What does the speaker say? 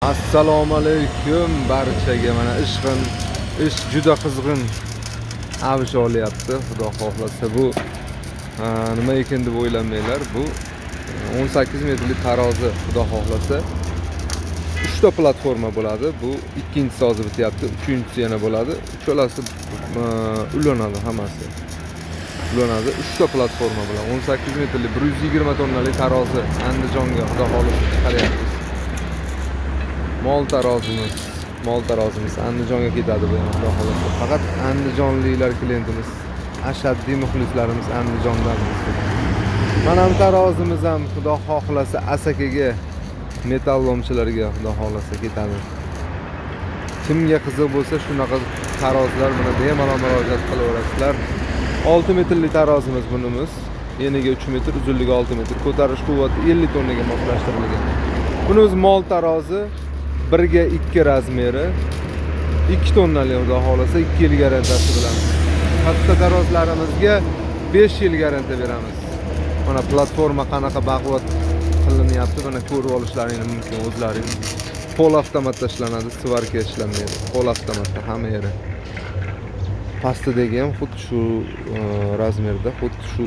Assalomu alaykum barchaga. Mana ish juda qizg'in avj olyapti. Xudo xohlasa bu nima ekan deb o'ylamanglar. Bu 18 metrli tarozi, xudo xohlasa 3 ta platforma bo'ladi. Bu ikkinchisi hozir bityapti, uchinchisi yana bo'ladi. Uchalasi ulanadi hammasi. Ulanadi. 3 ta platforma bilan 18 metrli 120 tonnali tarozi Andijonga xudo xohlasa chiqaryapmiz. Mol tarozimiz Andijonga ketadi bu ham xudo xohlasa. Faqat andijonliklar klientimiz, ashaddiy muxlislarimiz Andijondan. Mana bu tarozimiz ham xudo xohlasa Asakaga, metallomchilarga xudo xohlasa ketadi. Kimga qiziq bo'lsa shunaqa tarozilar bilan bemalol murojaat qilaverasizlar. 6 metrli tarozimiz bunimiz. Eniga 3 metr, uzunligi 6 metr, ko'tarish quvvati 50 tonnaga moslashtirilgan. Bunimiz mol tarozi 1 ga 2 razmeri 2 tonnali xudo xohlasa 2 yil garantiyasi bilan. Katta tarozlarimizga 5 yil garantiya beramiz. Mana platforma qanaqa baquvvat qilinyapti, buni ko'rib olishlaringiz mumkin o'zlaringiz. Qo'l avtomatda ishlanadi, svarka ishlamaydi. Qo'l avtomatda hamma yeri. Pastidagi ham xuddi shu razmerda, xuddi shu